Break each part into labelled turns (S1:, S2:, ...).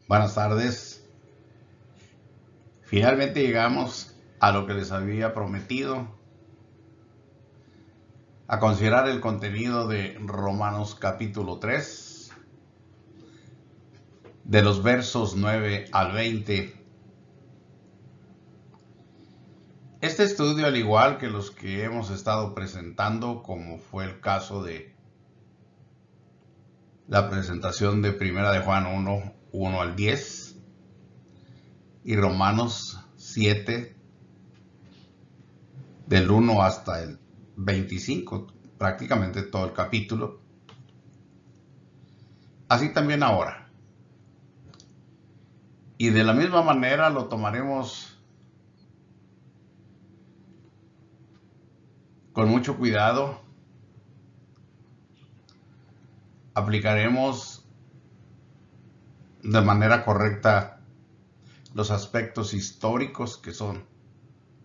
S1: Buenas tardes. Finalmente llegamos a lo que les había prometido, a considerar el contenido de Romanos capítulo 3, de los versos 9 al 20. Este estudio, al igual que los que hemos estado presentando, como fue el caso de la presentación de Primera de Juan 1 al 10 y Romanos 7, del 1 hasta el 25, prácticamente todo el capítulo. Así también ahora. Y de la misma manera lo tomaremos con mucho cuidado. Aplicaremos de manera correcta los aspectos históricos que son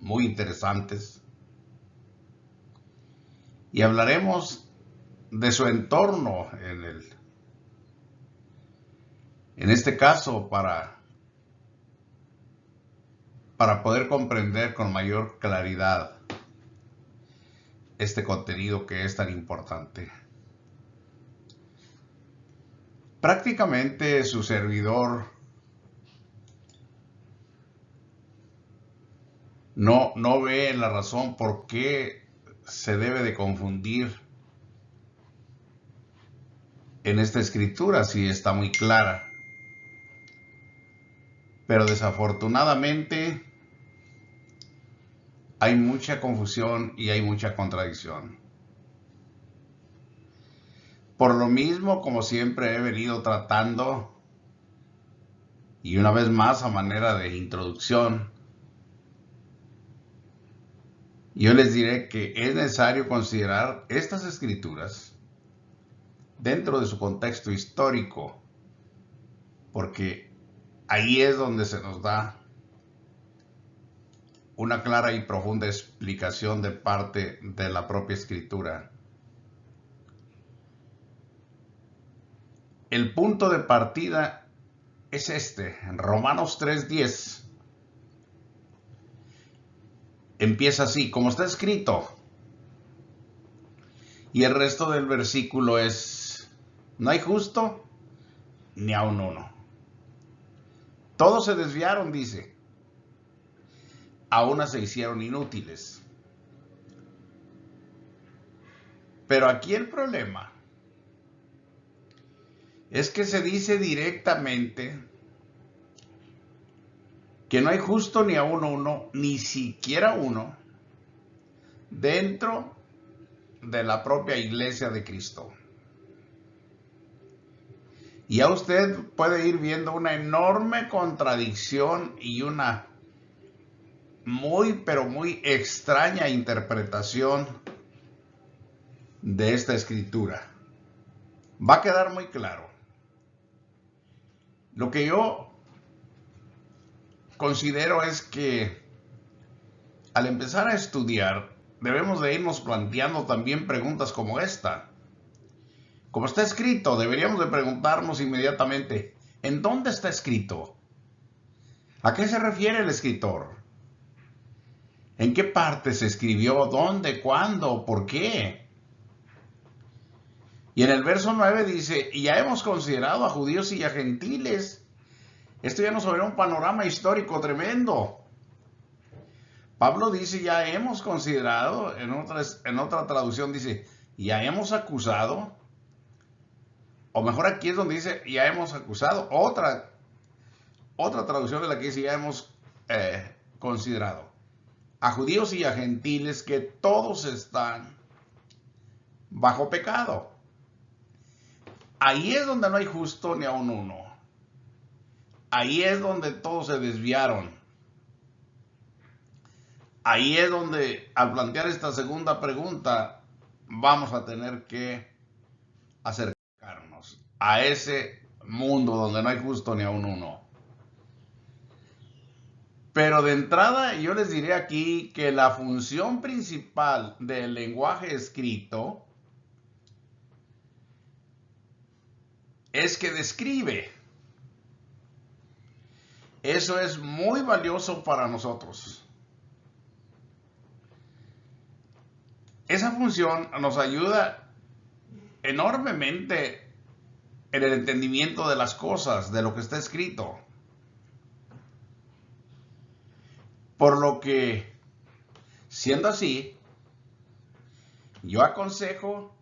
S1: muy interesantes. Y hablaremos de su entorno en este caso para poder comprender con mayor claridad este contenido que es tan importante. Prácticamente su servidor no ve la razón por qué se debe de confundir en esta escritura, si está muy clara. Pero desafortunadamente hay mucha confusión y hay mucha contradicción. Por lo mismo, como siempre he venido tratando, y una vez más a manera de introducción, yo les diré que es necesario considerar estas escrituras dentro de su contexto histórico, porque ahí es donde se nos da una clara y profunda explicación de parte de la propia escritura. El punto de partida es este, en Romanos 3:10. Empieza así, como está escrito. Y el resto del versículo es, no hay justo ni aun uno. Todos se desviaron, dice. A una se hicieron inútiles. Pero aquí el problema es que se dice directamente que no hay justo ni aun uno, ni siquiera uno, dentro de la propia iglesia de Cristo. Y ya usted puede ir viendo una enorme contradicción y una pero muy extraña interpretación de esta escritura. Va a quedar muy claro. Lo que yo considero es que al empezar a estudiar debemos de irnos planteando también preguntas como esta. Como está escrito, deberíamos de preguntarnos inmediatamente, ¿en dónde está escrito? ¿A qué se refiere el escritor? ¿En qué parte se escribió? ¿Dónde? ¿Cuándo? ¿Por qué? Y en el verso 9 dice, y ya hemos considerado a judíos y a gentiles. Esto ya nos abre un panorama histórico tremendo. Pablo dice, ya hemos considerado, en otra traducción dice, ya hemos acusado, o mejor aquí es donde dice, ya hemos acusado, otra traducción de la que dice, ya hemos considerado a judíos y a gentiles que todos están bajo pecado. Ahí es donde no hay justo ni aun uno. Ahí es donde todos se desviaron. Ahí es donde, al plantear esta segunda pregunta, vamos a tener que acercarnos a ese mundo donde no hay justo ni aun uno. Pero de entrada yo les diré aquí que la función principal del lenguaje escrito es que describe. Eso es muy valioso para nosotros. Esa función nos ayuda enormemente en el entendimiento de las cosas, de lo que está escrito. Por lo que, siendo así, yo aconsejo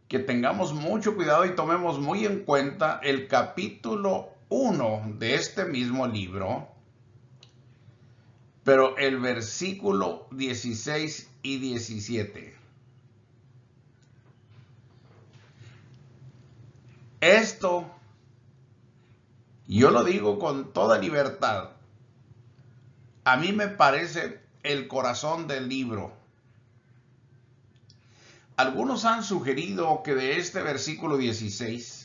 S1: que tengamos mucho cuidado y tomemos muy en cuenta el capítulo 1 de este mismo libro, pero el versículo 16 y 17. Esto yo lo digo con toda libertad. A mí me parece el corazón del libro. Algunos han sugerido que de este versículo 16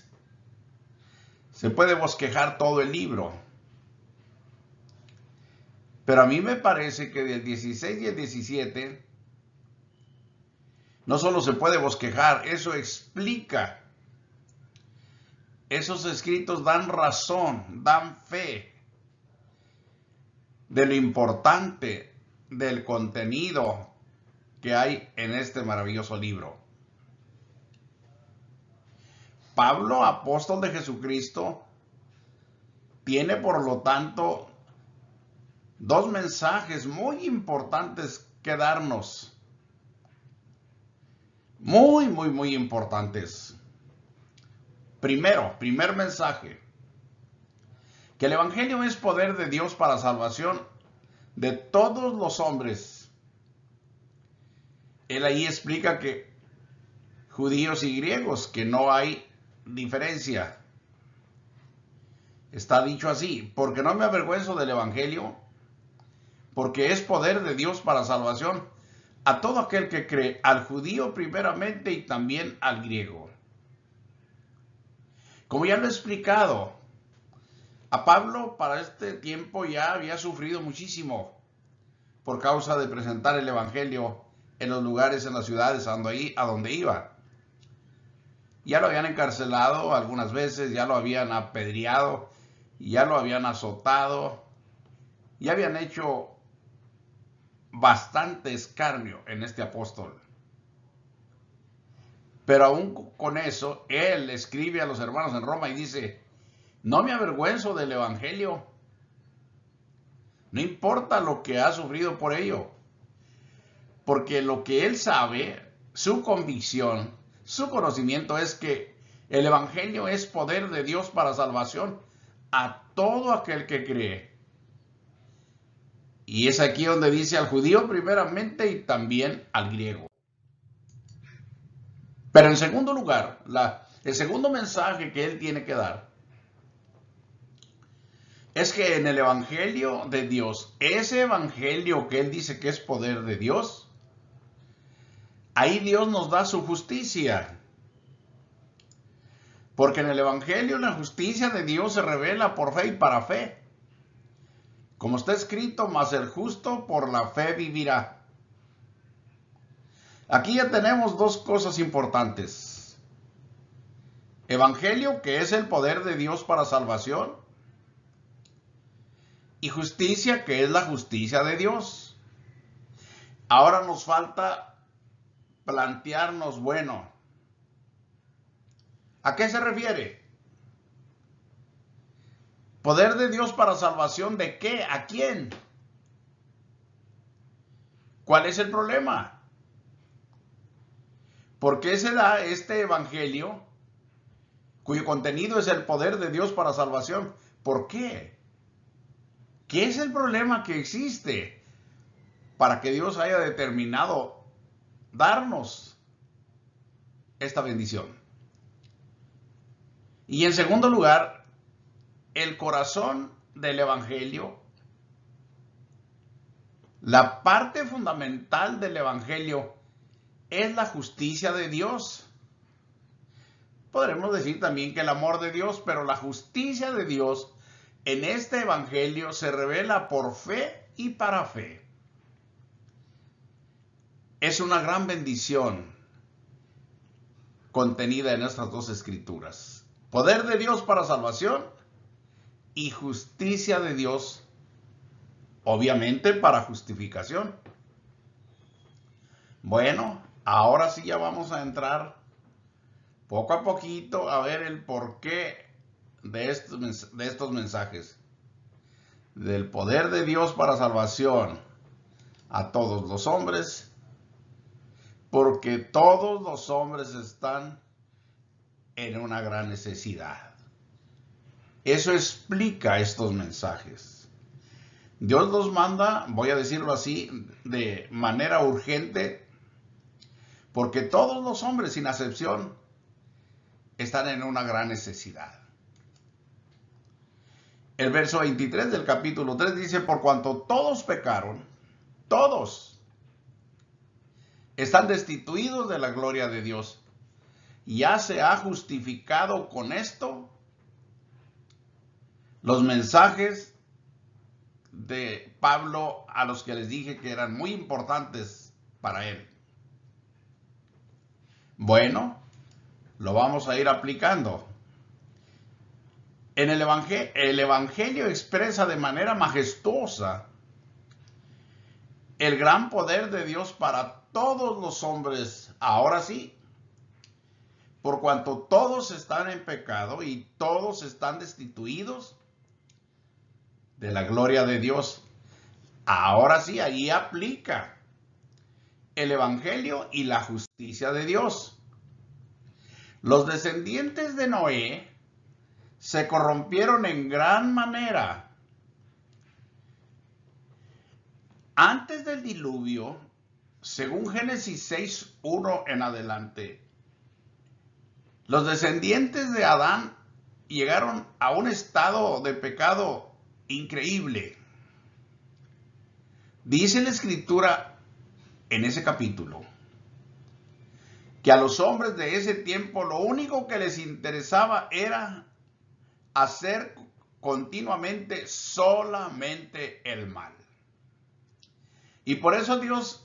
S1: se puede bosquejar todo el libro. Pero a mí me parece que del 16 y el 17 no solo se puede bosquejar, eso explica. Esos escritos dan razón, dan fe de lo importante del contenido que hay en este maravilloso libro. Pablo, apóstol de Jesucristo, tiene por lo tanto dos mensajes muy importantes que darnos. Muy importantes. Primer mensaje, que el Evangelio es poder de Dios para salvación de todos los hombres. Él ahí explica que judíos y griegos, que no hay diferencia. Está dicho así, porque no me avergüenzo del Evangelio, porque es poder de Dios para salvación a todo aquel que cree, al judío primeramente y también al griego. Como ya lo he explicado, a Pablo para este tiempo ya había sufrido muchísimo por causa de presentar el Evangelio en los lugares, en las ciudades a donde iba. Ya lo habían encarcelado algunas veces, ya lo habían apedreado, ya lo habían azotado, ya habían hecho bastante escarnio en este apóstol. Pero aún con eso, él escribe a los hermanos en Roma y dice: no me avergüenzo del Evangelio. No importa lo que ha sufrido por ello. Porque lo que él sabe, su convicción, su conocimiento es que el Evangelio es poder de Dios para salvación a todo aquel que cree. Y es aquí donde dice al judío primeramente y también al griego. Pero en segundo lugar, el segundo mensaje que él tiene que dar es que en el Evangelio de Dios, ese Evangelio que él dice que es poder de Dios, ahí Dios nos da su justicia. Porque en el Evangelio la justicia de Dios se revela por fe y para fe. Como está escrito, mas el justo por la fe vivirá. Aquí ya tenemos dos cosas importantes. Evangelio, que es el poder de Dios para salvación. Y justicia, que es la justicia de Dios. Ahora nos falta plantearnos, bueno, ¿a qué se refiere? ¿Poder de Dios para salvación de qué? ¿A quién? ¿Cuál es el problema? ¿Por qué se da este evangelio cuyo contenido es el poder de Dios para salvación? ¿Por qué? ¿Qué es el problema que existe para que Dios haya determinado darnos esta bendición? Y en segundo lugar, el corazón del evangelio, la parte fundamental del evangelio es la justicia de Dios. Podremos decir también que el amor de Dios, pero la justicia de Dios en este evangelio se revela por fe y para fe. Es una gran bendición contenida en estas dos escrituras. Poder de Dios para salvación y justicia de Dios, obviamente para justificación. Bueno, ahora sí ya vamos a entrar poco a poquito a ver el porqué de estos mensajes. Del poder de Dios para salvación a todos los hombres, porque todos los hombres están en una gran necesidad. Eso explica estos mensajes. Dios los manda, voy a decirlo así, de manera urgente, porque todos los hombres, sin excepción, están en una gran necesidad. El verso 23 del capítulo 3 dice, por cuanto todos pecaron, todos están destituidos de la gloria de Dios. Ya se ha justificado con esto los mensajes de Pablo a los que les dije que eran muy importantes para él. Bueno, lo vamos a ir aplicando. En el Evangelio expresa de manera majestuosa el gran poder de Dios para todos los hombres, ahora sí, por cuanto todos están en pecado y todos están destituidos de la gloria de Dios. Ahora sí, ahí aplica el Evangelio y la justicia de Dios. Los descendientes de Noé se corrompieron en gran manera. Antes del diluvio, según Génesis 6:1 en adelante, los descendientes de Adán llegaron a un estado de pecado increíble. Dice la Escritura en ese capítulo que a los hombres de ese tiempo lo único que les interesaba era hacer continuamente solamente el mal. Y por eso Dios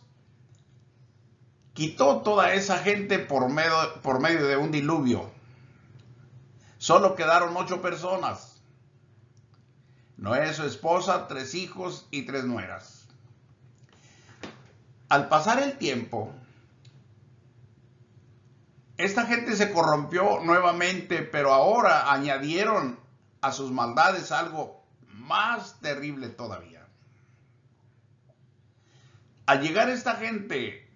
S1: quitó toda esa gente por medio de un diluvio. Solo quedaron 8 personas. Noé, su esposa, 3 hijos y 3 nueras. Al pasar el tiempo, esta gente se corrompió nuevamente, pero ahora añadieron a sus maldades algo más terrible todavía. Al llegar esta gente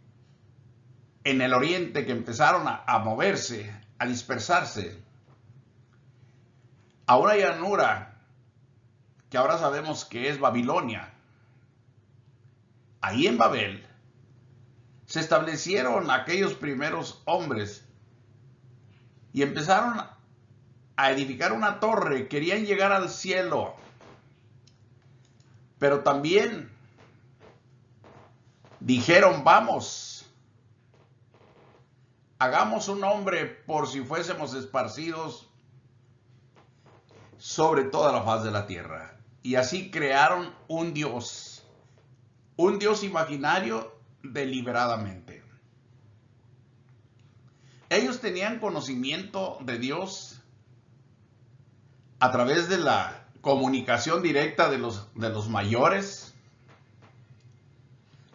S1: en el oriente, que empezaron a moverse, a dispersarse, a una llanura que ahora sabemos que es Babilonia. Ahí en Babel se establecieron aquellos primeros hombres y empezaron a edificar una torre. Querían llegar al cielo, pero también dijeron, vamos, hagamos un nombre por si fuésemos esparcidos sobre toda la faz de la tierra. Y así crearon un Dios imaginario deliberadamente. Ellos tenían conocimiento de Dios a través de la comunicación directa de los mayores.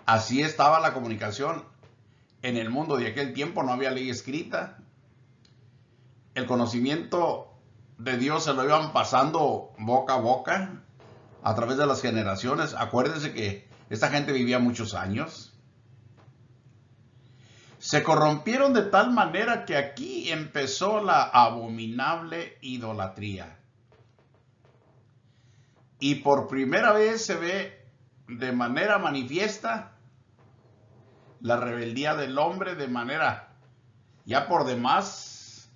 S1: Así estaba la comunicación en el mundo de aquel tiempo, no había ley escrita. El conocimiento de Dios se lo iban pasando boca a boca a través de las generaciones. Acuérdense que esta gente vivía muchos años. Se corrompieron de tal manera que aquí empezó la abominable idolatría. Y por primera vez se ve de manera manifiesta la rebeldía del hombre de manera ya por demás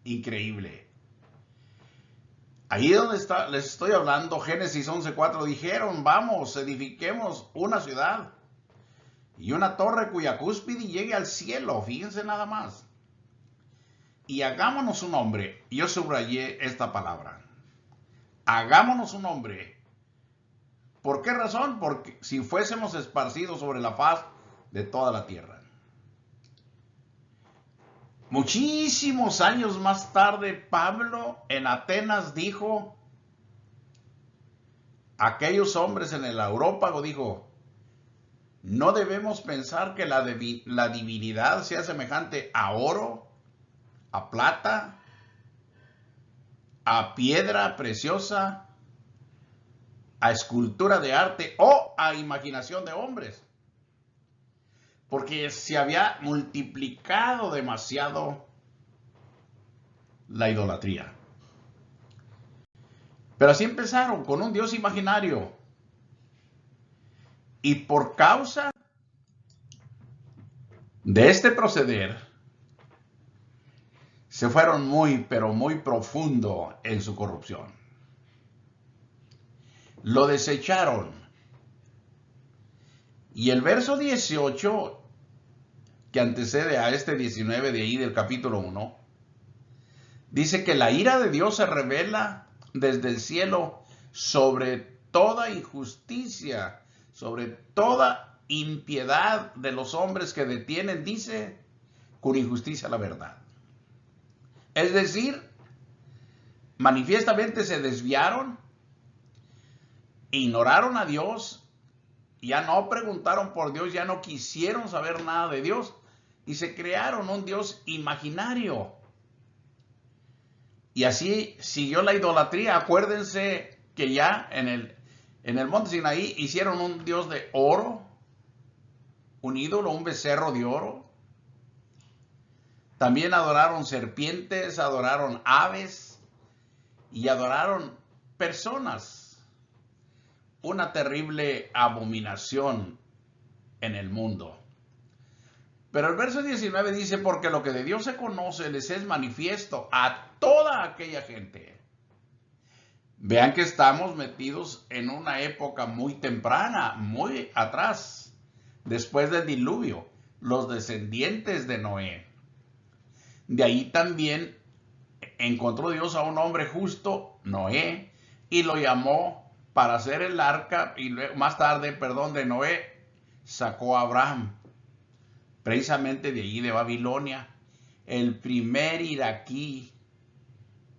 S1: increíble. Ahí donde les estoy hablando, Génesis 11:4, dijeron, vamos, edifiquemos una ciudad y una torre cuya cúspide llegue al cielo. Fíjense nada más. Y hagámonos un hombre. Yo subrayé esta palabra. Hagámonos un hombre. ¿Por qué razón? Porque si fuésemos esparcidos sobre la faz de toda la tierra. Muchísimos años más tarde, Pablo en Atenas dijo aquellos hombres en el Aurópago, dijo, no debemos pensar que la divinidad sea semejante a oro, a plata, a piedra preciosa, a escultura de arte o a imaginación de hombres, porque se había multiplicado demasiado la idolatría. Pero así empezaron, con un Dios imaginario. Y por causa de este proceder, se fueron muy, pero muy profundo en su corrupción. Lo desecharon. Y el verso 18, que antecede a este 19 de ahí del capítulo 1, dice que la ira de Dios se revela desde el cielo sobre toda injusticia, sobre toda impiedad de los hombres que detienen, dice, con injusticia la verdad. Es decir, manifiestamente se desviaron, ignoraron a Dios, ya no preguntaron por Dios, ya no quisieron saber nada de Dios y se crearon un Dios imaginario. Y así siguió la idolatría. Acuérdense que ya en el monte Sinaí hicieron un Dios de oro, un ídolo, un becerro de oro. También adoraron serpientes, adoraron aves y adoraron personas. Una terrible abominación en el mundo. Pero el verso 19 dice, porque lo que de Dios se conoce les es manifiesto a toda aquella gente. Vean que estamos metidos en una época muy temprana, muy atrás, después del diluvio, los descendientes de Noé. De ahí también encontró Dios a un hombre justo, Noé, y lo llamó para hacer el arca, y más tarde, de Noé, sacó a Abraham, precisamente de allí de Babilonia, el primer iraquí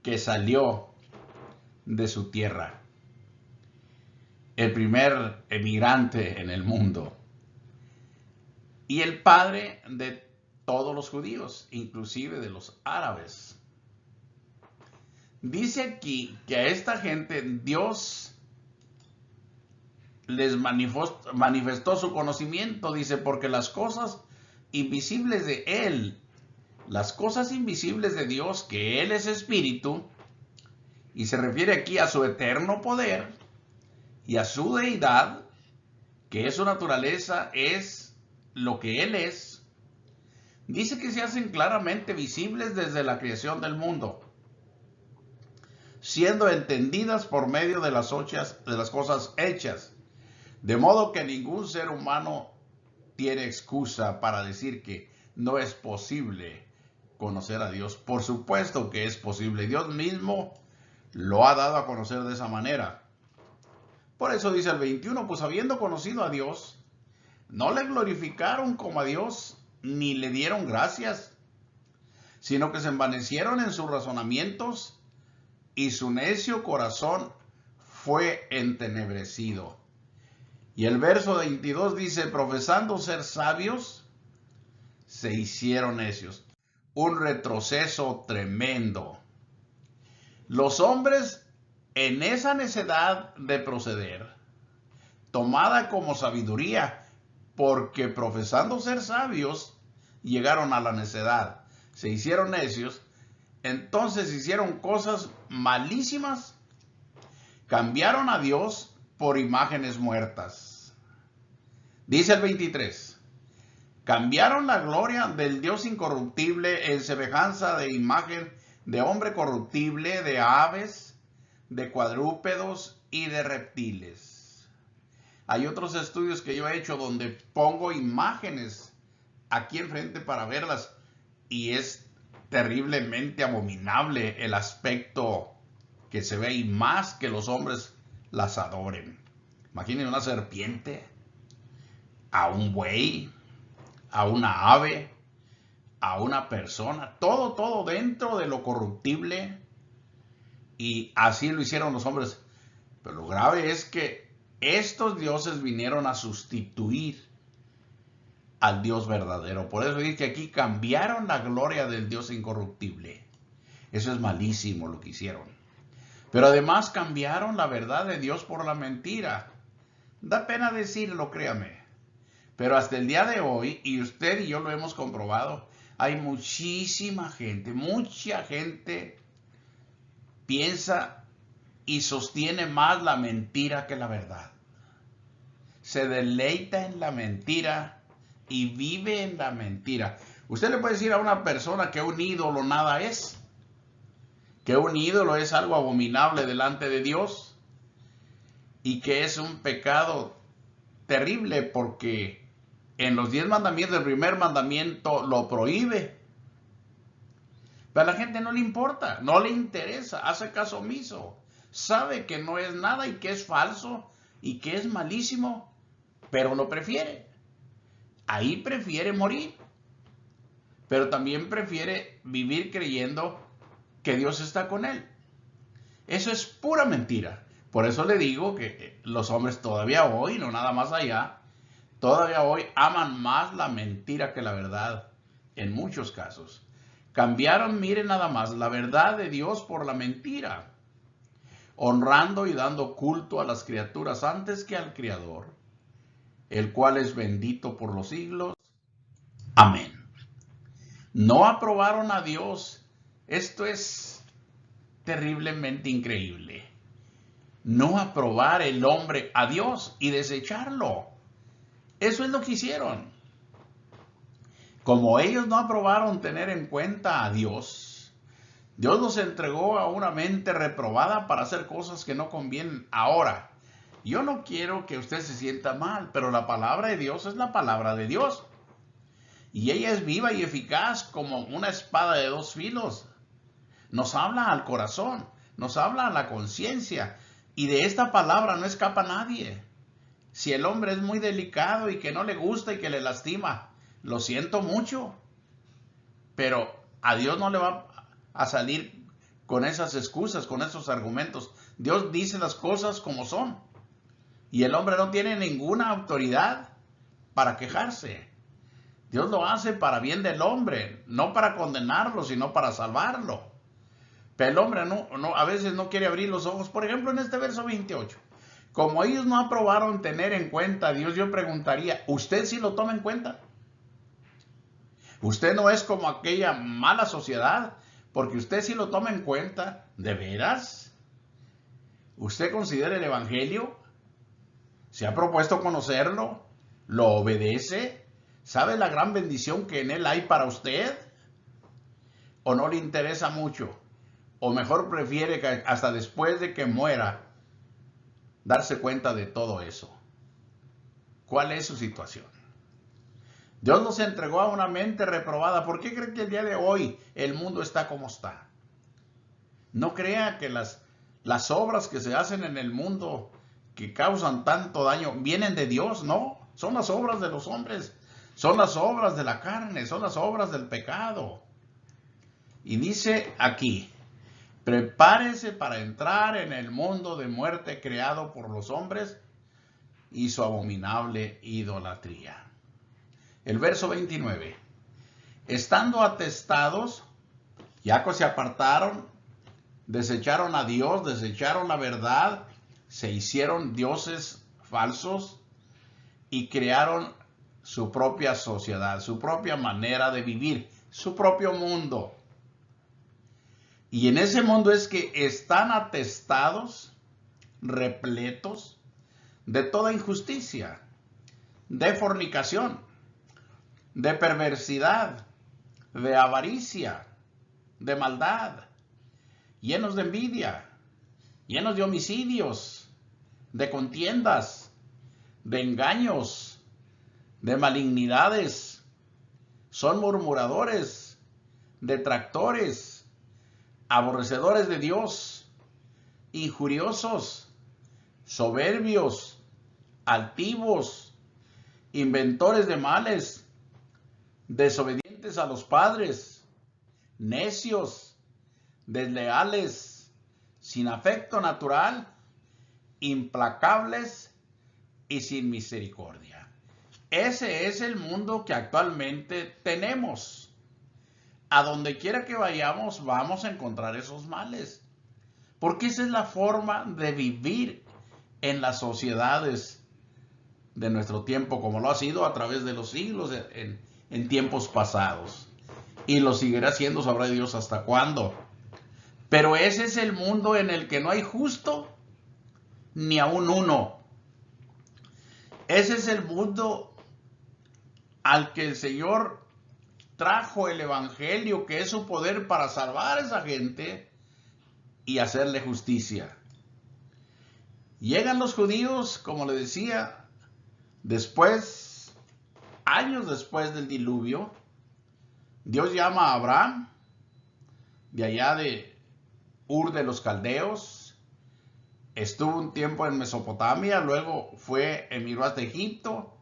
S1: que salió de su tierra, el primer emigrante en el mundo, y el padre de todos los judíos, inclusive de los árabes. Dice aquí que a esta gente Dios les manifestó su conocimiento, dice, porque las cosas invisibles de Él, las cosas invisibles de Dios, que Él es espíritu, y se refiere aquí a su eterno poder y a su deidad, que es su naturaleza, es lo que Él es, dice que se hacen claramente visibles desde la creación del mundo, siendo entendidas por medio de las cosas hechas, de modo que ningún ser humano tiene excusa para decir que no es posible conocer a Dios. Por supuesto que es posible. Dios mismo lo ha dado a conocer de esa manera. Por eso dice el 21, pues habiendo conocido a Dios, no le glorificaron como a Dios, ni le dieron gracias, sino que se envanecieron en sus razonamientos, y su necio corazón fue entenebrecido. Y el verso 22 dice, profesando ser sabios, se hicieron necios. Un retroceso tremendo. Los hombres, en esa necedad de proceder, tomada como sabiduría, porque profesando ser sabios, llegaron a la necedad, se hicieron necios, entonces hicieron cosas malísimas, cambiaron a Dios por imágenes muertas. Dice el 23, cambiaron la gloria del Dios incorruptible en semejanza de imagen de hombre corruptible, de aves, de cuadrúpedos y de reptiles. Hay otros estudios que yo he hecho donde pongo imágenes aquí enfrente para verlas y es terriblemente abominable el aspecto que se ve, y más que los hombres las adoren. Imaginen una serpiente, a un buey, a una ave, a una persona, todo dentro de lo corruptible, y así lo hicieron los hombres. Pero lo grave es que estos dioses vinieron a sustituir al Dios verdadero. Por eso dice que aquí cambiaron la gloria del Dios incorruptible. Eso es malísimo lo que hicieron. Pero además cambiaron la verdad de Dios por la mentira. Da pena decirlo, créame. Pero hasta el día de hoy, y usted y yo lo hemos comprobado, hay mucha gente piensa y sostiene más la mentira que la verdad. Se deleita en la mentira y vive en la mentira. Usted le puede decir a una persona que un ídolo nada es, que un ídolo es algo abominable delante de Dios y que es un pecado terrible porque en los 10 mandamientos, el primer mandamiento lo prohíbe. Pero a la gente no le importa, no le interesa, hace caso omiso. Sabe que no es nada y que es falso y que es malísimo, pero lo prefiere. Ahí prefiere morir. Pero también prefiere vivir creyendo que Dios está con él. Eso es pura mentira. Por eso le digo que los hombres todavía hoy, no nada más allá, todavía hoy aman más la mentira que la verdad, en muchos casos. Cambiaron, miren nada más, la verdad de Dios por la mentira, honrando y dando culto a las criaturas antes que al Creador, el cual es bendito por los siglos. Amén. No aprobaron a Dios. Esto es terriblemente increíble. No aprobar el hombre a Dios y desecharlo. Eso es lo que hicieron. Como ellos no aprobaron tener en cuenta a Dios, Dios los entregó a una mente reprobada para hacer cosas que no convienen. Ahora, yo no quiero que usted se sienta mal, pero la palabra de Dios es la palabra de Dios. Y ella es viva y eficaz como una espada de dos filos. Nos habla al corazón, nos habla a la conciencia. Y de esta palabra no escapa nadie. Si el hombre es muy delicado y que no le gusta y que le lastima, lo siento mucho. Pero a Dios no le va a salir con esas excusas, con esos argumentos. Dios dice las cosas como son. Y el hombre no tiene ninguna autoridad para quejarse. Dios lo hace para bien del hombre, no para condenarlo, sino para salvarlo. Pero el hombre a veces no quiere abrir los ojos. Por ejemplo, en este verso 28. Como ellos no aprobaron tener en cuenta a Dios, yo preguntaría, ¿usted sí lo toma en cuenta? Usted no es como aquella mala sociedad, porque usted sí lo toma en cuenta. ¿De veras? ¿Usted considera el Evangelio? ¿Se ha propuesto conocerlo? ¿Lo obedece? ¿Sabe la gran bendición que en él hay para usted? ¿O no le interesa mucho? ¿O mejor prefiere que hasta después de que muera darse cuenta de todo eso? ¿Cuál es su situación? Dios nos entregó a una mente reprobada. ¿Por qué cree que el día de hoy el mundo está como está? No crea que las obras que se hacen en el mundo que causan tanto daño vienen de Dios, no. Son las obras de los hombres. Son las obras de la carne, son las obras del pecado. Y dice aquí, prepárese para entrar en el mundo de muerte creado por los hombres y su abominable idolatría. El verso 29. Estando atestados, ya que se apartaron, desecharon a Dios, desecharon la verdad, se hicieron dioses falsos y crearon su propia sociedad, su propia manera de vivir, su propio mundo. Y en ese mundo es que están atestados, repletos de toda injusticia, de fornicación, de perversidad, de avaricia, de maldad, llenos de envidia, llenos de homicidios, de contiendas, de engaños, de malignidades, son murmuradores, detractores, aborrecedores de Dios, injuriosos, soberbios, altivos, inventores de males, desobedientes a los padres, necios, desleales, sin afecto natural, implacables y sin misericordia. Ese es el mundo que actualmente tenemos. A donde quiera que vayamos, vamos a encontrar esos males. Porque esa es la forma de vivir en las sociedades de nuestro tiempo, como lo ha sido a través de los siglos en tiempos pasados. Y lo seguirá siendo, sabrá Dios hasta cuándo. Pero ese es el mundo en el que no hay justo ni aun uno. Ese es el mundo al que el Señor trajo el evangelio, que es su poder para salvar a esa gente y hacerle justicia. Llegan los judíos, como le decía, después, años después del diluvio. Dios llama a Abraham, de allá de Ur de los Caldeos. Estuvo un tiempo en Mesopotamia, luego emigró hasta Egipto.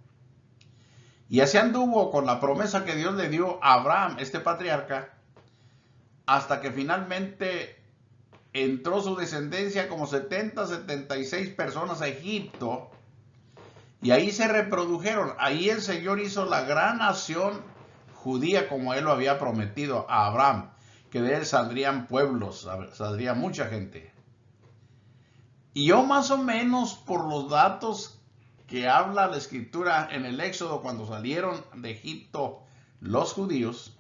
S1: Y así anduvo con la promesa que Dios le dio a Abraham, este patriarca, hasta que finalmente entró su descendencia, como 76 personas, a Egipto. Y ahí se reprodujeron. Ahí el Señor hizo la gran nación judía, como Él lo había prometido a Abraham, que de él saldrían pueblos, saldría mucha gente. Y yo, más o menos, por los datos que habla la Escritura en el Éxodo, cuando salieron de Egipto los judíos,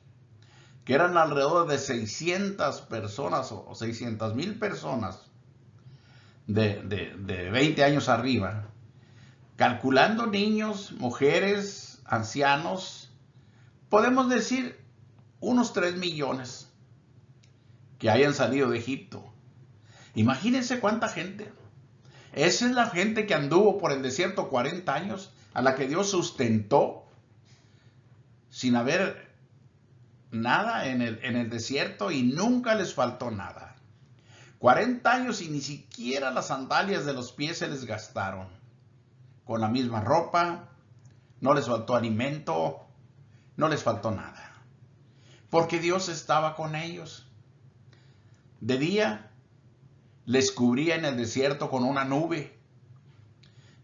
S1: que eran alrededor de 600 personas o 600,000 personas de 20 años arriba, calculando niños, mujeres, ancianos, podemos decir unos 3 millones que hayan salido de Egipto. Imagínense cuánta gente. Esa es la gente que anduvo por el desierto 40 años, a la que Dios sustentó sin haber nada en el desierto, y nunca les faltó nada. 40 años y ni siquiera las sandalias de los pies se les gastaron. Con la misma ropa, no les faltó alimento, no les faltó nada. Porque Dios estaba con ellos. De día les cubría en el desierto con una nube,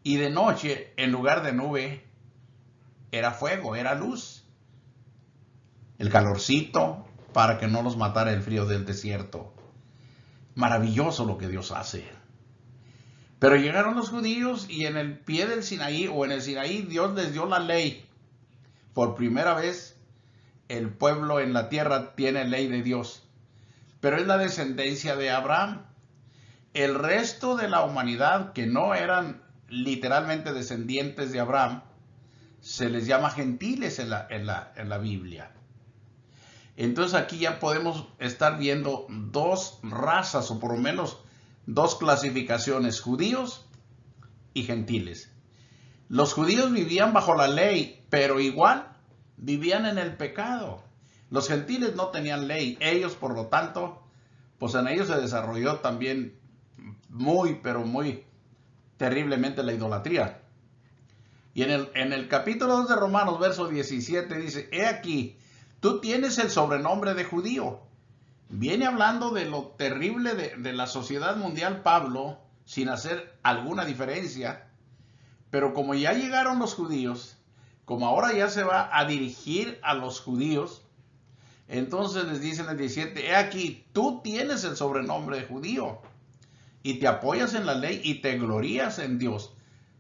S1: y de noche, en lugar de nube, era fuego, era luz. El calorcito para que no los matara el frío del desierto. Maravilloso lo que Dios hace. Pero llegaron los judíos y en el pie del Sinaí, o en el Sinaí, Dios les dio la ley. Por primera vez, el pueblo en la tierra tiene ley de Dios. Pero es la descendencia de Abraham. El resto de la humanidad, que no eran literalmente descendientes de Abraham, se les llama gentiles en la Biblia. Entonces aquí ya podemos estar viendo dos razas, o por lo menos dos clasificaciones: judíos y gentiles. Los judíos vivían bajo la ley, pero igual vivían en el pecado. Los gentiles no tenían ley. Ellos, por lo tanto, pues en ellos se desarrolló también pero muy terriblemente la idolatría. Y en el capítulo 2 de Romanos, verso 17, dice: he aquí, tú tienes el sobrenombre de judío. Viene hablando de lo terrible de la sociedad mundial Pablo, sin hacer alguna diferencia. Pero como ya llegaron los judíos, como ahora ya se va a dirigir a los judíos, entonces les dice en el 17: he aquí, tú tienes el sobrenombre de judío, y te apoyas en la ley y te glorías en Dios.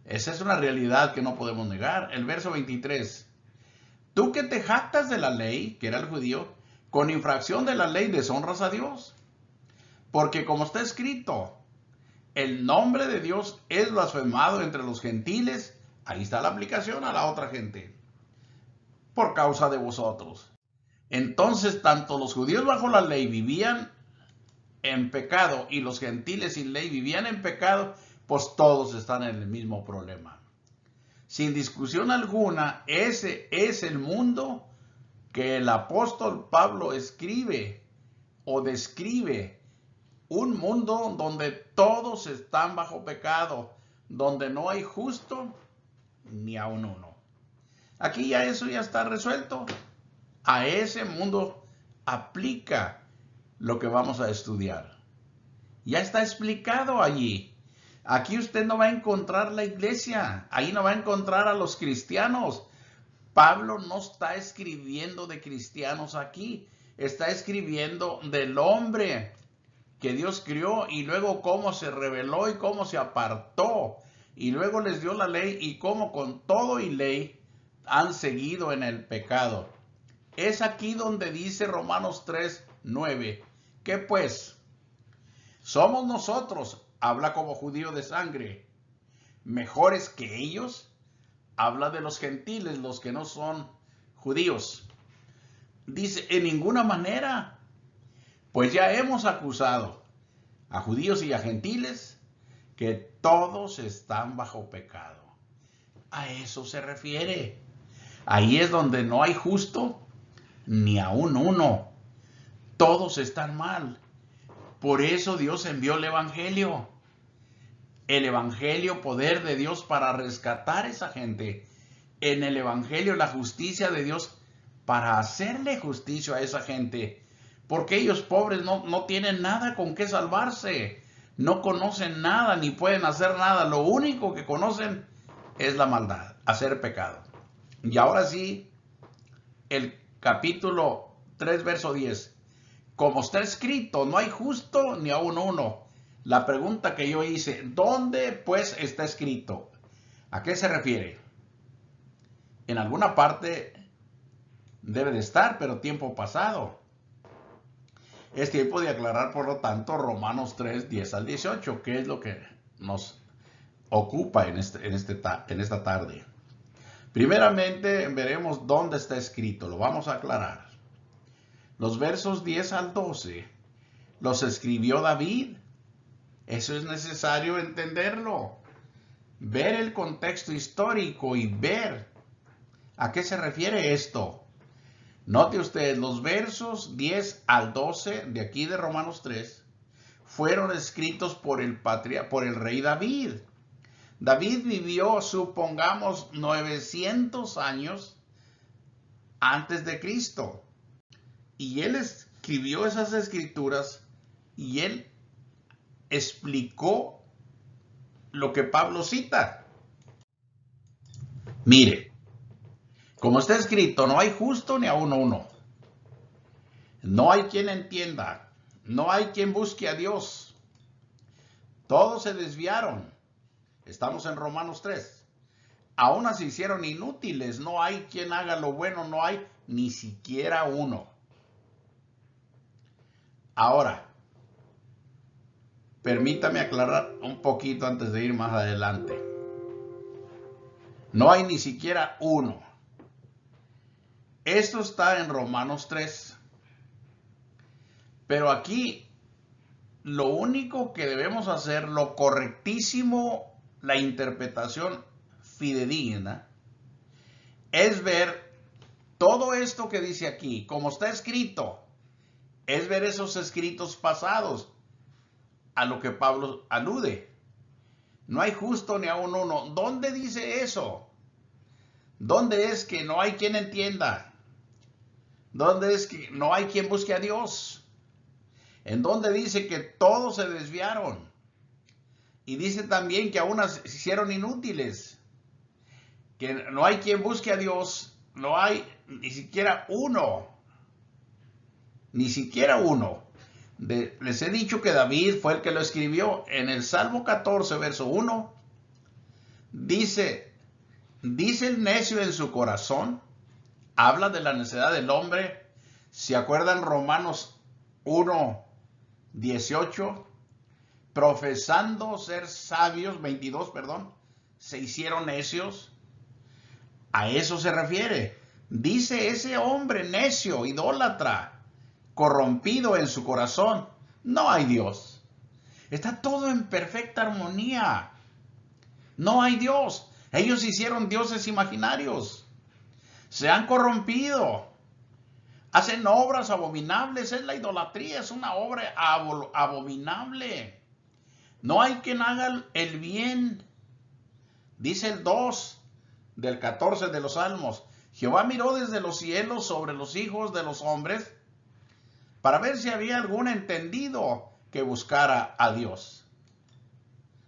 S1: Esa es una realidad que no podemos negar. El verso 23: tú que te jactas de la ley, que era el judío, con infracción de la ley deshonras a Dios. Porque como está escrito, el nombre de Dios es blasfemado entre los gentiles. Ahí está la aplicación a la otra gente. Por causa de vosotros. Entonces, tanto los judíos bajo la ley vivían en pecado, y los gentiles sin ley vivían en pecado, pues todos están en el mismo problema. Sin discusión alguna, ese es el mundo que el apóstol Pablo escribe o describe. Un mundo donde todos están bajo pecado, donde no hay justo ni aun uno. Aquí ya eso ya está resuelto. A ese mundo aplica lo que vamos a estudiar. Ya está explicado allí. Aquí usted no va a encontrar la iglesia, ahí no va a encontrar a los cristianos. Pablo no está escribiendo de cristianos aquí, está escribiendo del hombre que Dios crió y luego cómo se reveló y cómo se apartó y luego les dio la ley y cómo con todo y ley han seguido en el pecado. Es aquí donde dice Romanos 3:9, que pues somos nosotros, habla como judío de sangre, mejores que ellos. Habla de los gentiles, los que no son judíos. Dice, en ninguna manera, pues ya hemos acusado a judíos y a gentiles que todos están bajo pecado. A eso se refiere. Ahí es donde no hay justo ni aún uno. Todos están mal. Por eso Dios envió el Evangelio. El Evangelio, poder de Dios para rescatar a esa gente. En el Evangelio, la justicia de Dios para hacerle justicia a esa gente. Porque ellos pobres no tienen nada con qué salvarse. No conocen nada ni pueden hacer nada. Lo único que conocen es la maldad, hacer pecado. Y ahora sí, el capítulo 3, verso 10. Como está escrito, no hay justo ni aun uno. La pregunta que yo hice, ¿dónde pues está escrito? ¿A qué se refiere? En alguna parte debe de estar, pero tiempo pasado. Es tiempo de aclarar, por lo tanto, Romanos 3, 10 al 18, que es lo que nos ocupa en esta tarde. Primeramente veremos dónde está escrito, lo vamos a aclarar. Los versos 10 al 12 los escribió David. Eso es necesario entenderlo. Ver el contexto histórico y ver a qué se refiere esto. Note usted, los versos 10 al 12 de aquí de Romanos 3 fueron escritos por el rey David. David vivió, supongamos, 900 años antes de Cristo. Y él escribió esas escrituras y él explicó lo que Pablo cita. Mire, como está escrito, no hay justo ni aun uno. No hay quien entienda. No hay quien busque a Dios. Todos se desviaron. Estamos en Romanos 3. Aún se hicieron inútiles. No hay quien haga lo bueno. No hay ni siquiera uno. Ahora, permítame aclarar un poquito antes de ir más adelante. No hay ni siquiera uno. Esto está en Romanos 3. Pero aquí lo único que debemos hacer, lo correctísimo, la interpretación fidedigna, es ver todo esto que dice aquí, como está escrito, es ver esos escritos pasados a lo que Pablo alude. No hay justo ni aun uno. ¿Dónde dice eso? ¿Dónde es que no hay quien entienda? ¿Dónde es que no hay quien busque a Dios? ¿En dónde dice que todos se desviaron? Y dice también que aún se hicieron inútiles. Que no hay quien busque a Dios. No hay ni siquiera uno. Ni siquiera uno. Les he dicho que David fue el que lo escribió. En el Salmo 14, verso 1, dice el necio en su corazón, habla de la necedad del hombre. ¿Se acuerdan Romanos 1, 18? Profesando ser sabios, 22, perdón, se hicieron necios. A eso se refiere. Dice ese hombre necio, idólatra, corrompido en su corazón, no hay Dios. Está todo en perfecta armonía. No hay Dios. Ellos hicieron dioses imaginarios. Se han corrompido. Hacen obras abominables. Es la idolatría. Es una obra abominable. No hay quien haga el bien. Dice el 2 del 14 de los Salmos. Jehová miró desde los cielos sobre los hijos de los hombres para ver si había algún entendido que buscara a Dios.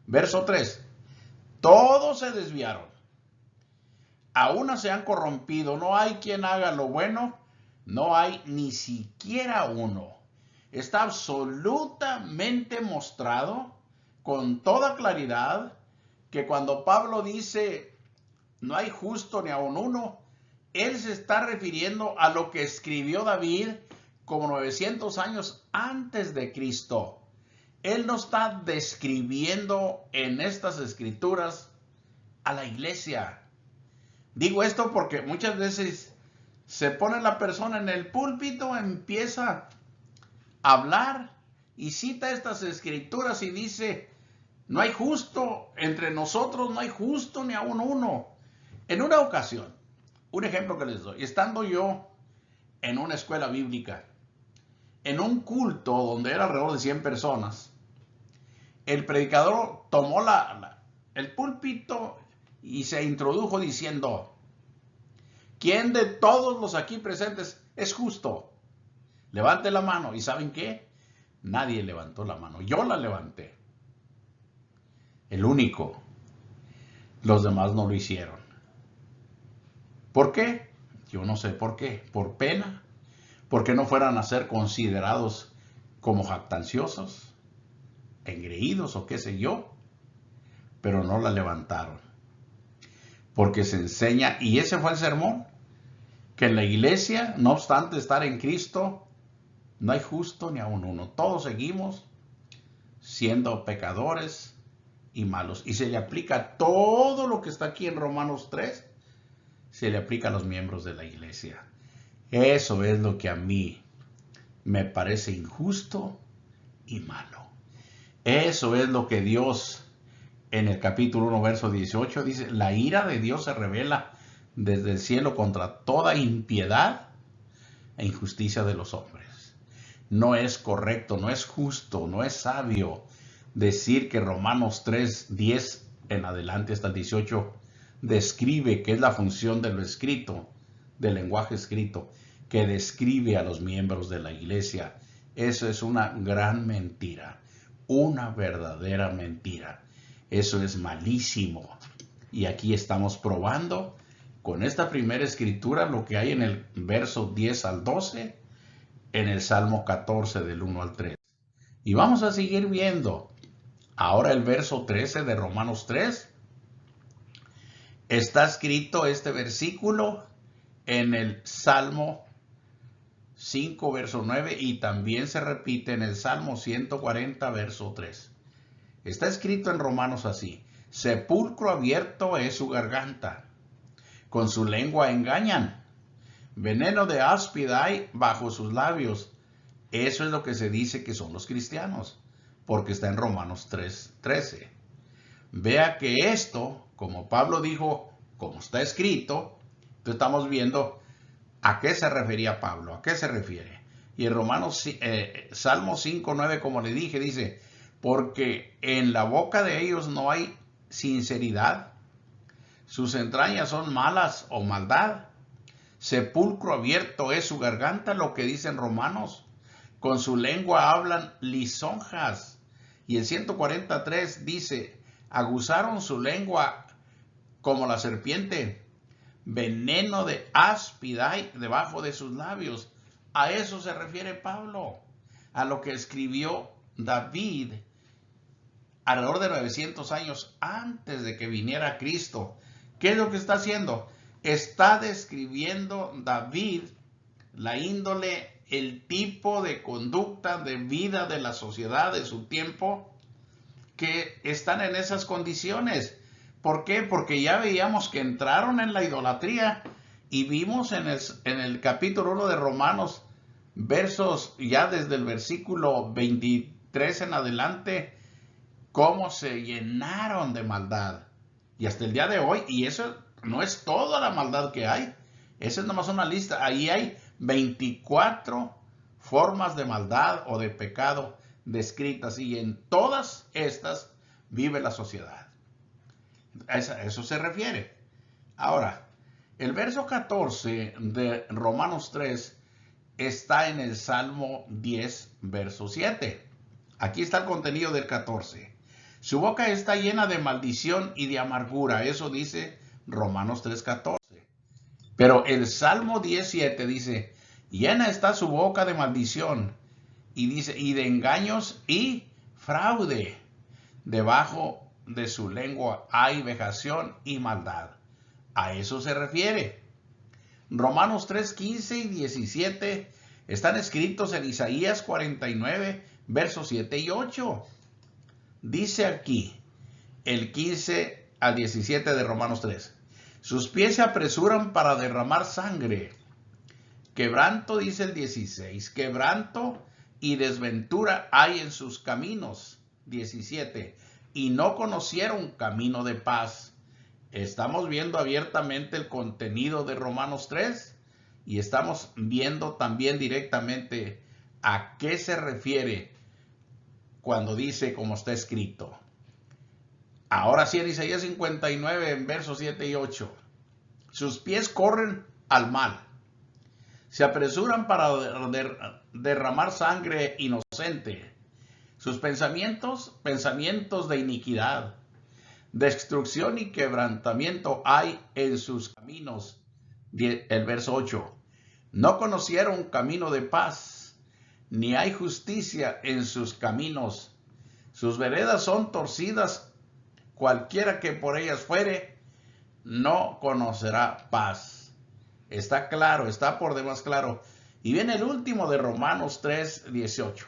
S1: Verso 3. Todos se desviaron. A una se han corrompido. No hay quien haga lo bueno. No hay ni siquiera uno. Está absolutamente mostrado con toda claridad que cuando Pablo dice no hay justo ni aun uno, él se está refiriendo a lo que escribió David como 900 años antes de Cristo. Él no está describiendo en estas escrituras a la iglesia. Digo esto porque muchas veces se pone la persona en el púlpito, empieza a hablar y cita estas escrituras y dice, no hay justo entre nosotros, no hay justo ni aun uno. En una ocasión, un ejemplo que les doy, estando yo en una escuela bíblica, en un culto donde era alrededor de 100 personas, el predicador tomó el púlpito y se introdujo diciendo, ¿quién de todos los aquí presentes es justo? Levante la mano. ¿Y saben qué? Nadie levantó la mano. Yo la levanté. El único. Los demás no lo hicieron. ¿Por qué? Yo no sé por qué. ¿Por pena? ¿Porque no fueran a ser considerados como jactanciosos, engreídos o qué sé yo? Pero no la levantaron. Porque se enseña, y ese fue el sermón, que en la iglesia, no obstante estar en Cristo, no hay justo ni aun uno. Todos seguimos siendo pecadores y malos. Y se le aplica todo lo que está aquí en Romanos 3, se le aplica a los miembros de la iglesia. Eso es lo que a mí me parece injusto y malo. Eso es lo que Dios, en el capítulo 1, verso 18, dice, la ira de Dios se revela desde el cielo contra toda impiedad e injusticia de los hombres. No es correcto, no es justo, no es sabio decir que Romanos 3, 10 en adelante hasta el 18 describe que es la función de lo escrito, del lenguaje escrito, que describe a los miembros de la iglesia. Eso es una gran mentira, una verdadera mentira. Eso es malísimo. Y aquí estamos probando con esta primera escritura lo que hay en el verso 10 al 12, en el Salmo 14 del 1 al 3. Y vamos a seguir viendo. Ahora el verso 13 de Romanos 3. Está escrito este versículo en el Salmo 5, verso 9, y también se repite en el Salmo 140, verso 3. Está escrito en Romanos así: sepulcro abierto es su garganta, con su lengua engañan, veneno de áspida hay bajo sus labios. Eso es lo que se dice que son los cristianos, porque está en Romanos 3, 13. Vea que esto, como Pablo dijo, como está escrito, entonces estamos viendo a qué se refería Pablo, a qué se refiere. Y en Romanos, Salmo 5, 9, como le dije, dice, porque en la boca de ellos no hay sinceridad, sus entrañas son malas o maldad, sepulcro abierto es su garganta, lo que dicen Romanos, con su lengua hablan lisonjas. Y el 143 dice, aguzaron su lengua como la serpiente, veneno de áspida hay debajo de sus labios. A eso se refiere Pablo, a lo que escribió David alrededor de 900 años antes de que viniera Cristo. ¿Qué es lo que está haciendo? Está describiendo David la índole, el tipo de conducta de vida de la sociedad de su tiempo, que están en esas condiciones. ¿Por qué? Porque ya veíamos que entraron en la idolatría y vimos en el capítulo 1 de Romanos, versos ya desde el versículo 23 en adelante, cómo se llenaron de maldad. Y hasta el día de hoy, y eso no es toda la maldad que hay, esa es nomás una lista. Ahí hay 24 formas de maldad o de pecado descritas, y en todas estas vive la sociedad. A eso se refiere. Ahora, el verso 14 de Romanos 3 está en el Salmo 10, verso 7. Aquí está el contenido del 14. Su boca está llena de maldición y de amargura. Eso dice Romanos 3:14. Pero el Salmo 17 dice, llena está su boca de maldición y dice, y de engaños y fraude. Debajo de su lengua hay vejación y maldad. A eso se refiere. Romanos 3:15 y 17 están escritos en Isaías 49, versos 7 y 8. Dice aquí, el 15 al 17 de Romanos 3. Sus pies se apresuran para derramar sangre. Quebranto, dice el 16, quebranto y desventura hay en sus caminos. 17. Y no conocieron camino de paz. Estamos viendo abiertamente el contenido de Romanos 3 y estamos viendo también directamente a qué se refiere cuando dice como está escrito. Ahora sí en Isaías 59 en versos 7 y 8. Sus pies corren al mal. Se apresuran para derramar sangre inocente. Sus pensamientos de iniquidad. Destrucción y quebrantamiento hay en sus caminos. El verso 8. No conocieron camino de paz, ni hay justicia en sus caminos. Sus veredas son torcidas. Cualquiera que por ellas fuere, no conocerá paz. Está claro, está por demás claro. Y viene el último de Romanos 3:18.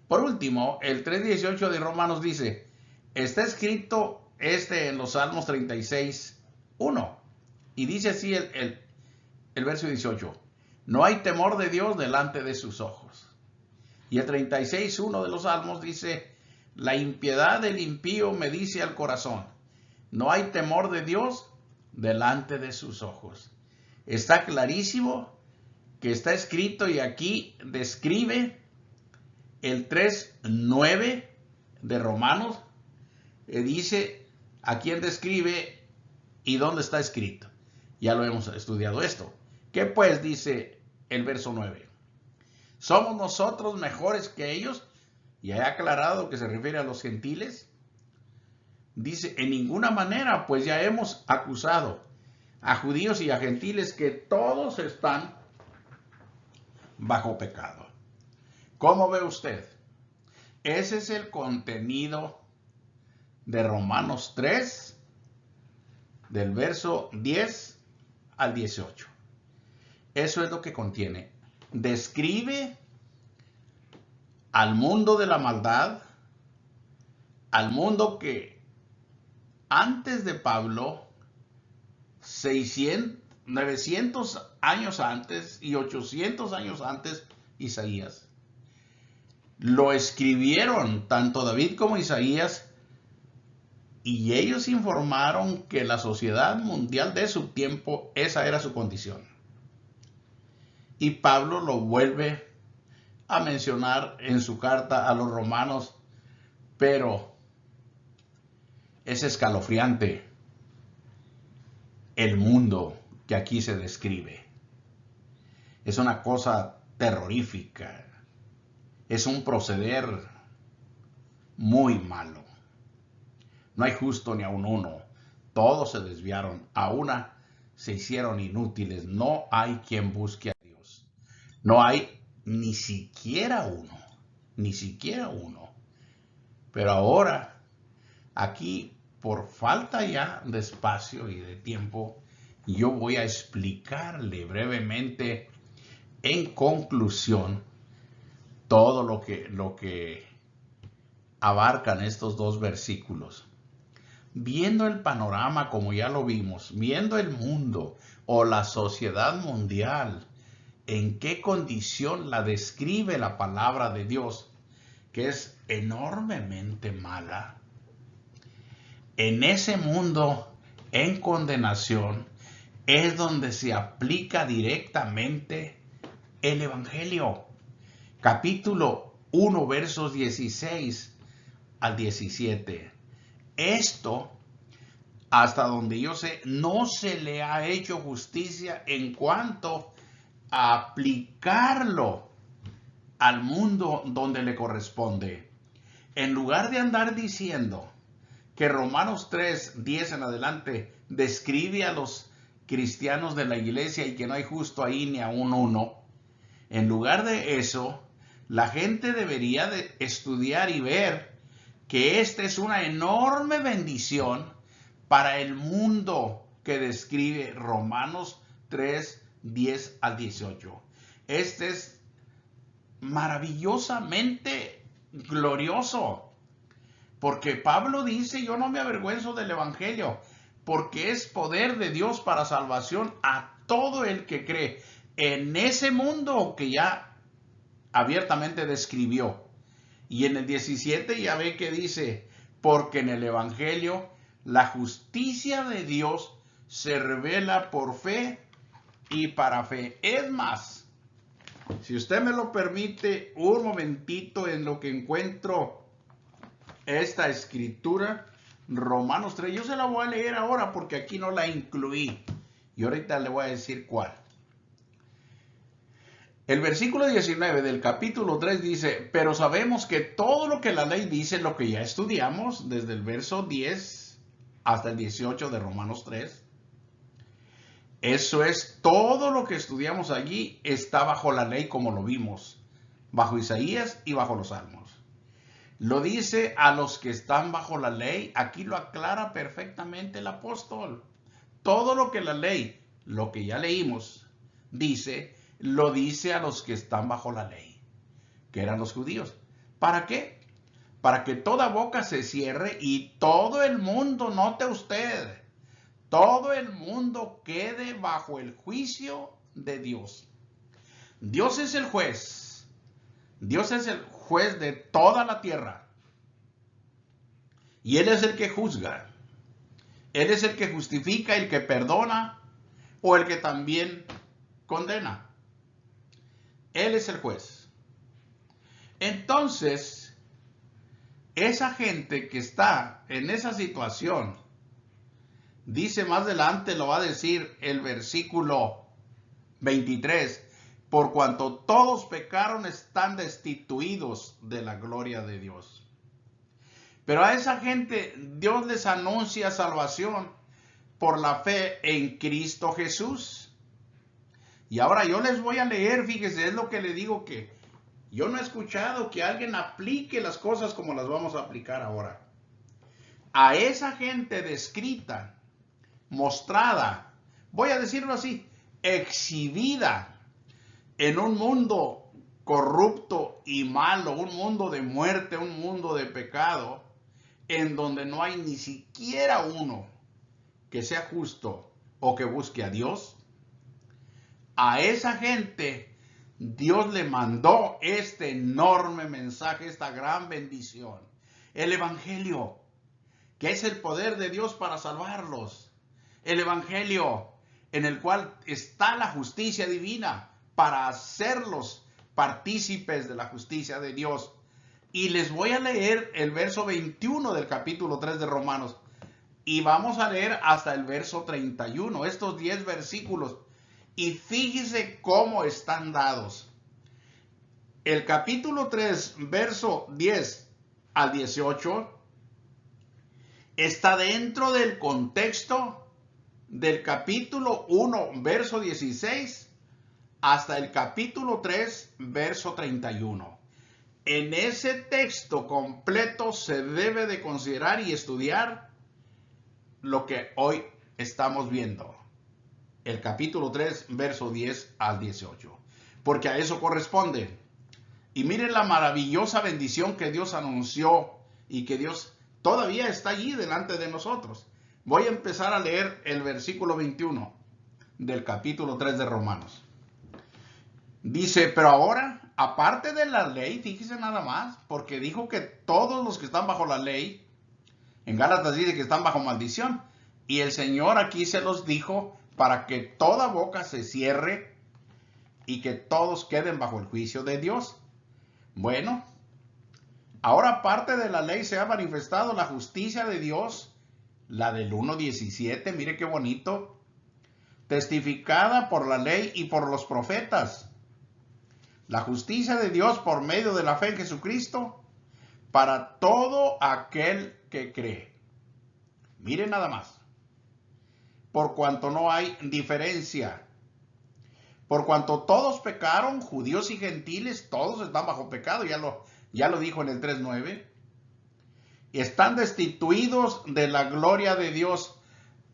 S1: Por último, el 3:18 de Romanos dice, está escrito en los Salmos 36:1. Y dice así el verso 18. No hay temor de Dios delante de sus ojos. Y el 36:1 de los Salmos dice, la impiedad del impío me dice al corazón, no hay temor de Dios delante de sus ojos. Está clarísimo que está escrito y aquí describe el 3:9 de Romanos. Dice a quién describe y dónde está escrito. Ya lo hemos estudiado esto. ¿Qué pues dice el verso 9? ¿Somos nosotros mejores que ellos? Y ha aclarado que se refiere a los gentiles. Dice, en ninguna manera, pues ya hemos acusado a judíos y a gentiles que todos están bajo pecado. ¿Cómo ve usted? Ese es el contenido de Romanos 3, del verso 10 al 18. Eso es lo que contiene. Describe al mundo de la maldad, al mundo que antes de Pablo, 900 años antes y 800 años antes, Isaías, lo escribieron tanto David como Isaías, y ellos informaron que la sociedad mundial de su tiempo, esa era su condición. Y Pablo lo vuelve a mencionar en su carta a los romanos, pero es escalofriante el mundo que aquí se describe. Es una cosa terrorífica. Es un proceder muy malo. No hay justo ni a un uno. Todos se desviaron. A una se hicieron inútiles. No hay quien busque a Dios. No hay ni siquiera uno. Ni siquiera uno. Pero ahora, aquí, por falta ya de espacio y de tiempo, yo voy a explicarle brevemente, en conclusión, todo lo que abarcan estos dos versículos. Viendo el panorama como ya lo vimos, viendo el mundo o la sociedad mundial, en qué condición la describe la palabra de Dios, que es enormemente mala. En ese mundo, en condenación, es donde se aplica directamente el Evangelio. Capítulo 1, versos 16 al 17. Esto, hasta donde yo sé, no se le ha hecho justicia en cuanto a aplicarlo al mundo donde le corresponde. en lugar de andar diciendo que Romanos 3, 10 en adelante describe a los cristianos de la iglesia y que no hay justo ahí ni a un uno, en lugar de eso, la gente debería de estudiar y ver que esta es una enorme bendición para el mundo que describe Romanos 3, 10 al 18. Este es maravillosamente glorioso, porque Pablo dice, yo no me avergüenzo del evangelio, porque es poder de Dios para salvación a todo el que cree en ese mundo que ya abiertamente describió. Y en el 17 ya ve que dice, porque en el evangelio la justicia de Dios se revela por fe y para fe. Es más, si usted me lo permite, un momentito en lo que encuentro esta escritura, Romanos 3, yo se la voy a leer ahora porque aquí no la incluí. Y ahorita le voy a decir cuál. El versículo 19 del capítulo 3 dice, pero sabemos que todo lo que la ley dice, lo que ya estudiamos, desde el verso 10 hasta el 18 de Romanos 3, eso es, todo lo que estudiamos allí está bajo la ley como lo vimos, bajo Isaías y bajo los Salmos. Lo dice a los que están bajo la ley, aquí lo aclara perfectamente el apóstol. Todo lo que la ley, lo que ya leímos, dice, lo dice a los que están bajo la ley, que eran los judíos. ¿Para qué? Para que toda boca se cierre y todo el mundo, note usted, todo el mundo quede bajo el juicio de Dios. Dios es el juez. Dios es el juez de toda la tierra. Y Él es el que juzga. Él es el que justifica, el que perdona o el que también condena. Él es el juez. Entonces, esa gente que está en esa situación, dice más adelante, lo va a decir el versículo 23, por cuanto todos pecaron están destituidos de la gloria de Dios. Pero a esa gente Dios les anuncia salvación por la fe en Cristo Jesús. Y ahora yo les voy a leer, fíjese, es lo que le digo, que yo no he escuchado que alguien aplique las cosas como las vamos a aplicar ahora. A esa gente descrita, mostrada, voy a decirlo así, exhibida en un mundo corrupto y malo, un mundo de muerte, un mundo de pecado, en donde no hay ni siquiera uno que sea justo o que busque a Dios. A esa gente Dios le mandó este enorme mensaje, esta gran bendición, el evangelio, que es el poder de Dios para salvarlos. El evangelio en el cual está la justicia divina para hacerlos partícipes de la justicia de Dios. Y les voy a leer el verso 21 del capítulo 3 de Romanos. Y vamos a leer hasta el verso 31, estos 10 versículos. Y fíjese cómo están dados. El capítulo 3, verso 10 al 18, está dentro del contexto del capítulo 1, verso 16, hasta el capítulo 3, verso 31. En ese texto completo se debe de considerar y estudiar lo que hoy estamos viendo. El capítulo 3, verso 10 al 18. Porque a eso corresponde. Y miren la maravillosa bendición que Dios anunció y que Dios todavía está allí delante de nosotros. Voy a empezar a leer el versículo 21 del capítulo 3 de Romanos. Dice, pero ahora, aparte de la ley, fíjese nada más, porque dijo que todos los que están bajo la ley, en Gálatas dice que están bajo maldición, y el Señor aquí se los dijo para que toda boca se cierre y que todos queden bajo el juicio de Dios. Bueno, ahora aparte de la ley se ha manifestado la justicia de Dios, la del 1:17, mire qué bonito, testificada por la ley y por los profetas. La justicia de Dios por medio de la fe en Jesucristo para todo aquel que cree. Miren nada más. Por cuanto no hay diferencia. Por cuanto todos pecaron, judíos y gentiles, todos están bajo pecado, ya lo dijo en el 3:9. Están destituidos de la gloria de Dios.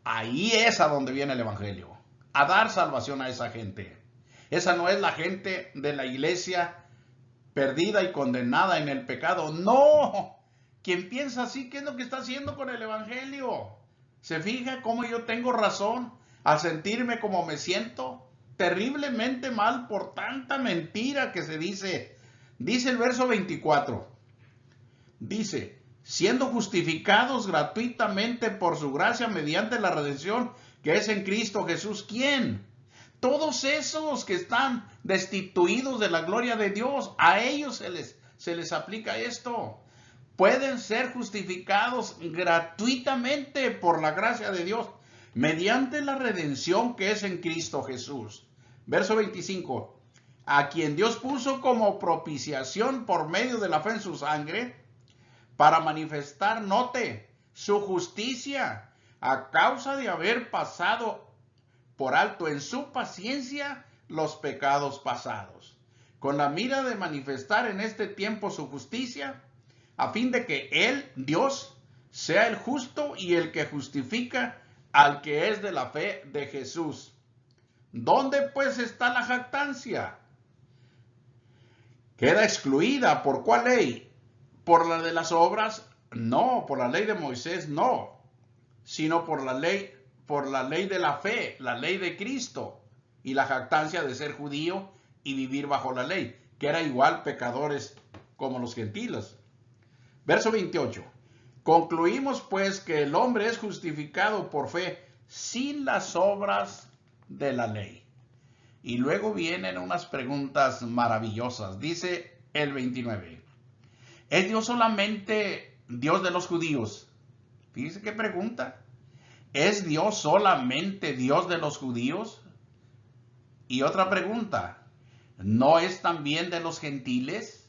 S1: Ahí es a donde viene el evangelio, a dar salvación a esa gente. Esa no es la gente de la iglesia perdida y condenada en el pecado. No, quien piensa así, ¿qué es lo que está haciendo con el evangelio? ¿Se fija cómo yo tengo razón al sentirme como me siento? Terriblemente mal por tanta mentira que se dice. Dice el verso 24. Dice, siendo justificados gratuitamente por su gracia mediante la redención que es en Cristo Jesús. ¿Quién? Todos esos que están destituidos de la gloria de Dios, a ellos se les aplica esto. Pueden ser justificados gratuitamente por la gracia de Dios mediante la redención que es en Cristo Jesús. Verso 25. A quien Dios puso como propiciación por medio de la fe en su sangre, para manifestar, note, su justicia a causa de haber pasado por alto en su paciencia los pecados pasados, con la mira de manifestar en este tiempo su justicia, a fin de que Él, Dios, sea el justo y el que justifica al que es de la fe de Jesús. ¿Dónde pues está la jactancia? Queda excluida. ¿Por cuál ley? ¿Por la de las obras? No. ¿Por la ley de Moisés? No. Sino por la ley de la fe, la ley de Cristo, y la jactancia de ser judío y vivir bajo la ley, que era igual pecadores como los gentiles. Verso 28. Concluimos pues que el hombre es justificado por fe sin las obras de la ley. Y luego vienen unas preguntas maravillosas. Dice el 29. ¿Es Dios solamente Dios de los judíos? Fíjese qué pregunta. ¿Es Dios solamente Dios de los judíos? Y otra pregunta. ¿No es también de los gentiles?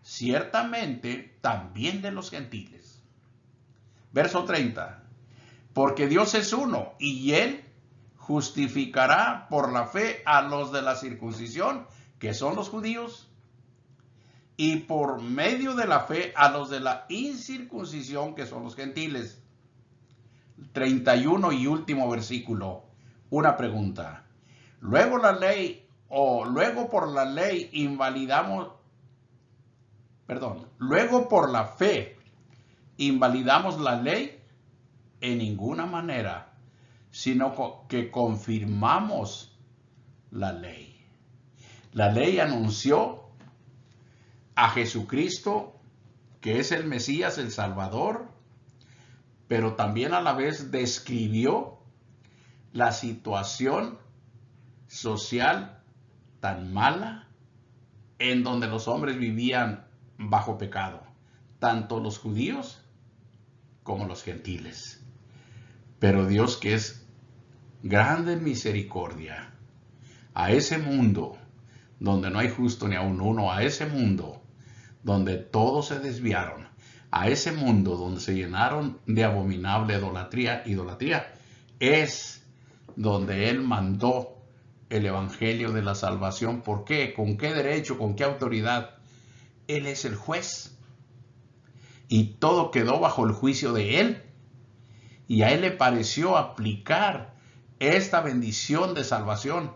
S1: Ciertamente también de los gentiles. Verso 30. Porque Dios es uno y Él justificará por la fe a los de la circuncisión, que son los judíos, y por medio de la fe a los de la incircuncisión, que son los gentiles. 31 y último versículo. Una pregunta. Luego por la ley invalidamos, luego por la fe invalidamos la ley en ninguna manera, sino que confirmamos la ley. La ley anunció a Jesucristo, que es el Mesías, el Salvador, pero también a la vez describió la situación social tan mala en donde los hombres vivían bajo pecado, tanto los judíos como los gentiles. Pero Dios, que es grande en misericordia, a ese mundo donde no hay justo ni aun uno, a ese mundo donde todos se desviaron, a ese mundo donde se llenaron de abominable idolatría, es donde Él mandó el evangelio de la salvación. ¿Por qué? ¿Con qué derecho? ¿Con qué autoridad? Él es el juez. Y todo quedó bajo el juicio de Él. Y a Él le pareció aplicar esta bendición de salvación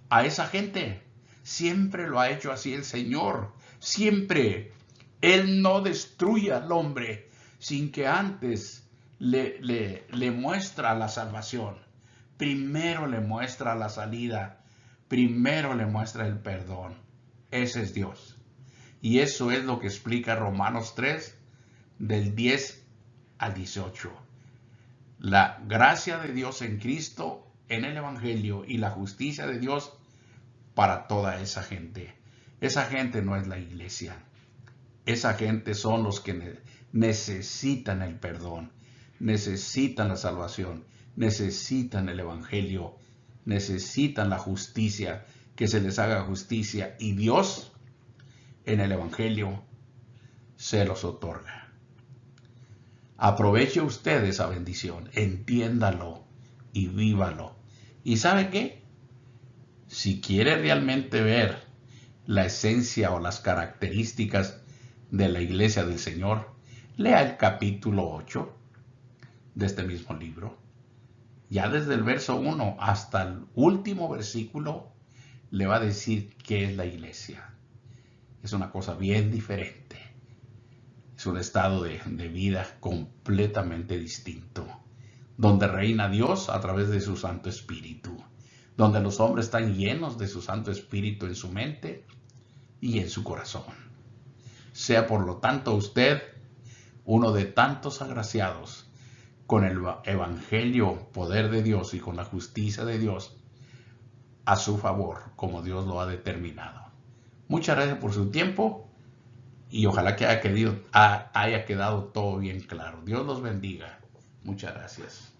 S1: a esa gente. Siempre lo ha hecho así el Señor. Siempre. Él no destruye al hombre sin que antes le muestra la salvación. Primero le muestra la salida. Primero le muestra el perdón. Ese es Dios. Y eso es lo que explica Romanos 3, del 10 al 18. La gracia de Dios en Cristo, en el Evangelio, y la justicia de Dios para toda esa gente. Esa gente no es la iglesia. Esa gente son los que necesitan el perdón, necesitan la salvación, necesitan el Evangelio, necesitan la justicia, que se les haga justicia. Y Dios, en el Evangelio, se los otorga. Aproveche usted esa bendición, entiéndalo y vívalo. ¿Y sabe qué? Si quiere realmente ver la esencia o las características de la iglesia del Señor, lea el capítulo 8 de este mismo libro. Ya desde el verso 1 hasta el último versículo le va a decir qué es la iglesia. Es una cosa bien diferente. Es un estado de vida completamente distinto, donde reina Dios a través de su Santo Espíritu, donde los hombres están llenos de su Santo Espíritu en su mente y en su corazón. Sea por lo tanto usted uno de tantos agraciados con el evangelio, poder de Dios y con la justicia de Dios a su favor, como Dios lo ha determinado. Muchas gracias por su tiempo y ojalá que haya quedado todo bien claro. Dios los bendiga. Muchas gracias.